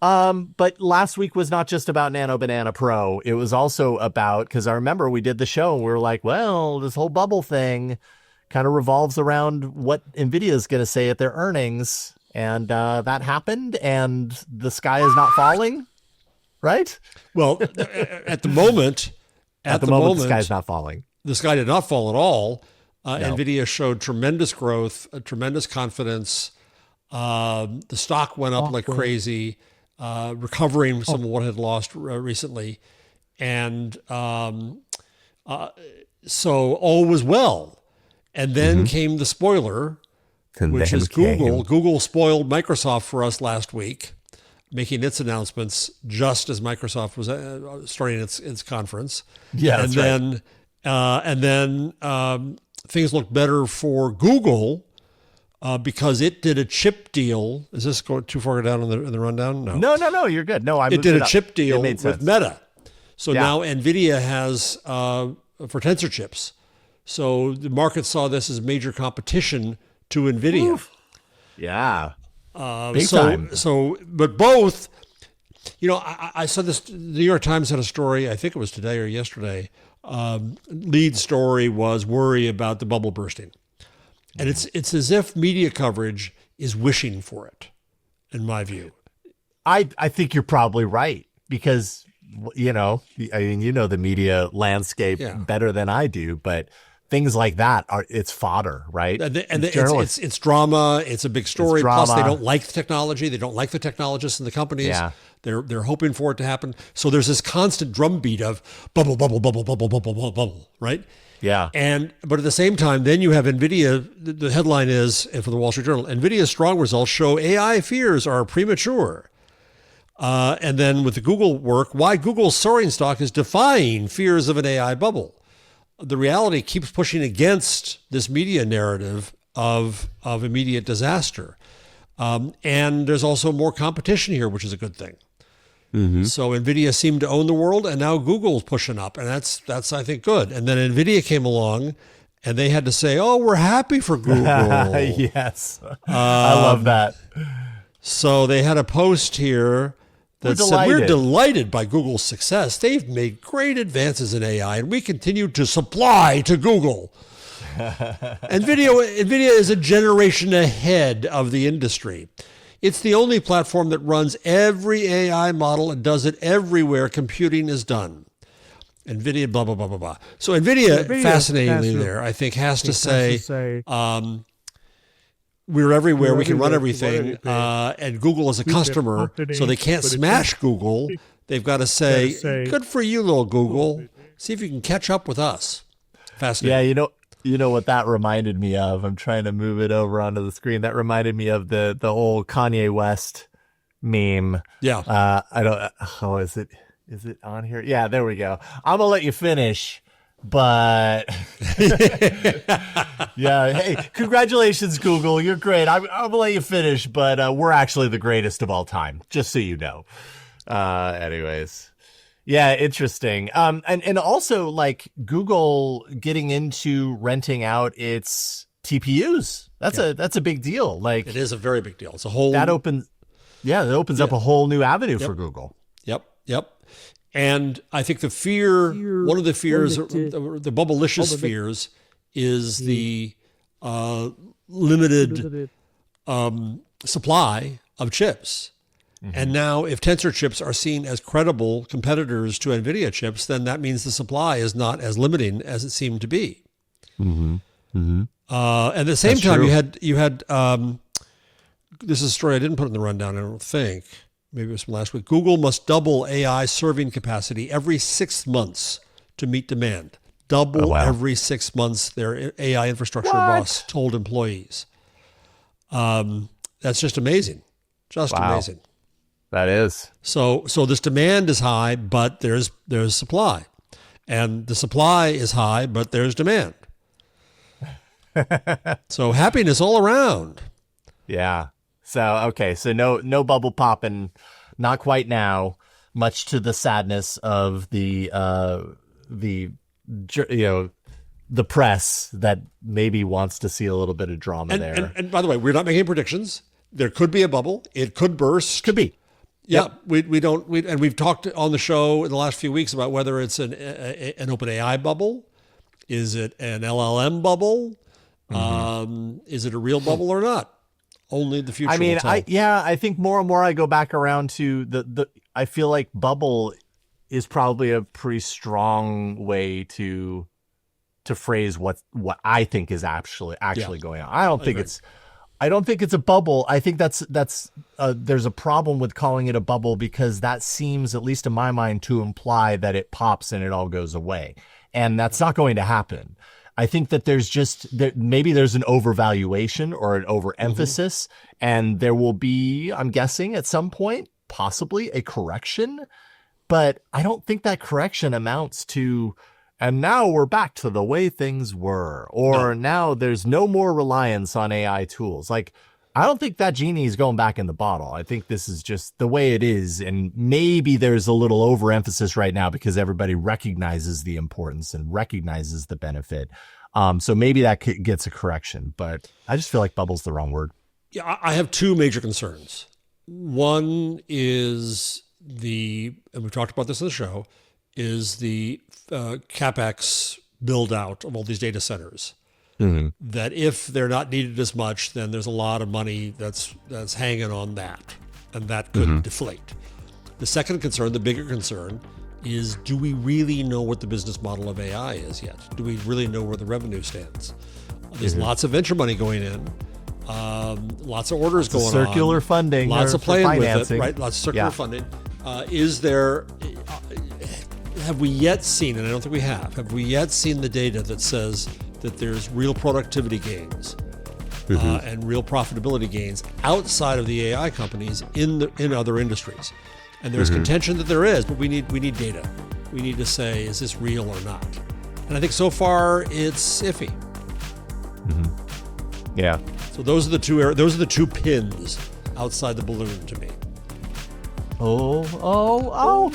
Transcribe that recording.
But last week was not just about Nano Banana Pro. It was also about, because I remember we did the show and we were like, well, this whole bubble thing kind of revolves around what Nvidia is going to say at their earnings. And that happened, and the sky is not falling, right? Well, at the moment, the sky's not falling. The sky did not fall at all. No. Nvidia showed tremendous growth, tremendous confidence. The stock went up like crazy, recovering some of what it had lost recently. And so all was well. And then came the spoiler, which is Google. Google spoiled Microsoft for us last week, making its announcements just as Microsoft was starting its conference. Yeah, and then things looked better for Google because it did a chip deal. Is this going too far down in the rundown? No, you're good. No, it did a chip deal with Meta. So Yeah. now Nvidia has for tensor chips. So the market saw this as major competition to Nvidia. Oof. Yeah. Big so, time. But both, I saw this. The New York Times had a story. I think it was today or yesterday. Lead story was worry about the bubble bursting, and it's as if media coverage is wishing for it, in my view. I think you're probably right, because the media landscape better than I do, but things like that it's fodder, right? It's drama. It's a big story. Plus, they don't like the technology. They don't like the technologists in the companies. Yeah. They're hoping for it to happen. So there's this constant drumbeat of bubble, bubble, bubble, bubble, bubble, bubble, bubble, right? Yeah. But at the same time, then you have Nvidia. The headline is, for the Wall Street Journal, Nvidia's strong results show AI fears are premature. And then with the Google work, why Google's soaring stock is defying fears of an AI bubble. The reality keeps pushing against this media narrative of immediate disaster. And there's also more competition here, which is a good thing. Mm-hmm. So Nvidia seemed to own the world, and now Google's pushing up, and that's I think good. And then Nvidia came along, and they had to say, "Oh, we're happy for Google." Yes, I love that. So they had a post here that said, "We're delighted by Google's success. They've made great advances in AI, and we continue to supply to Google." Nvidia is a generation ahead of the industry. It's the only platform that runs every AI model and does it everywhere computing is done. Nvidia, blah, blah, blah, blah, blah. So Nvidia fascinatingly there, I think, has to say, we're everywhere, we can run everything, and Google is a customer, so they can't smash Google. They've got to say, good for you, little Google. See if you can catch up with us. Fascinating. Yeah, you know what that reminded me of? I'm trying to move it over onto the screen. That reminded me of the old Kanye West meme. Yeah. Is it on here? Yeah, there we go. I'm gonna let you finish, but yeah. Hey, congratulations, Google. You're great. I'm gonna let you finish, but we're actually the greatest of all time, just so you know. Anyways. Yeah, interesting. And also like Google getting into renting out its TPUs. That's a big deal. Like, it is a very big deal. It's a whole that opens up a whole new avenue for Google. Yep. And I think one of the fears, the bubblicious fears, is the limited supply of chips. Mm-hmm. And now if tensor chips are seen as credible competitors to NVIDIA chips, then that means the supply is not as limiting as it seemed to be. Mm-hmm. Mm-hmm. And at the same time, you had this is a story I didn't put in the rundown, I don't think. Maybe it was from last week. Google must double AI serving capacity every 6 months to meet demand. Every 6 months, their AI infrastructure boss told employees. That's just amazing. Amazing. That is. So this demand is high, but there's supply. And the supply is high, but there's demand. So happiness all around. Yeah. So no bubble popping, not quite now, much to the sadness of the press that maybe wants to see a little bit of drama there. And by the way, we're not making predictions. There could be a bubble. It could burst. Could be. Yeah, we don't, and we've talked on the show in the last few weeks about whether it's an open AI bubble. Is it an LLM bubble? Is it a real bubble or not? Only the future will tell. I think more and more I go back around to the I feel like bubble is probably a pretty strong way to phrase what I think is actually going on. I don't think it's a bubble. I think that's there's a problem with calling it a bubble because that seems, at least in my mind, to imply that it pops and it all goes away. And that's not going to happen. I think that maybe there's an overvaluation or an overemphasis, and there will be, I'm guessing at some point, possibly a correction. But I don't think that correction amounts to, and now we're back to the way things were, or now there's no more reliance on AI tools. Like, I don't think that genie is going back in the bottle. I think this is just the way it is. And maybe there's a little overemphasis right now because everybody recognizes the importance and recognizes the benefit. So maybe that gets a correction, but I just feel like bubble's the wrong word. Yeah, I have two major concerns. One is and we've talked about this in the show, is the CapEx build out of all these data centers. That if they're not needed as much, then there's a lot of money that's hanging on that, and that could deflate. The second concern, the bigger concern, is do we really know what the business model of AI is yet? Do we really know where the revenue stands? There's lots of venture money going in, lots of orders going on. Circular funding. Lots of playing financing. with it, right? Lots of circular funding. Is there, have we yet seen, and I don't think we have we yet seen the data that says that there's real productivity gains and real profitability gains outside of the AI companies in other industries? And there's contention that there is, but we need data. We need to say, is this real or not? And I think so far it's iffy. Yeah. So those are the two pins outside the balloon to me. Oh.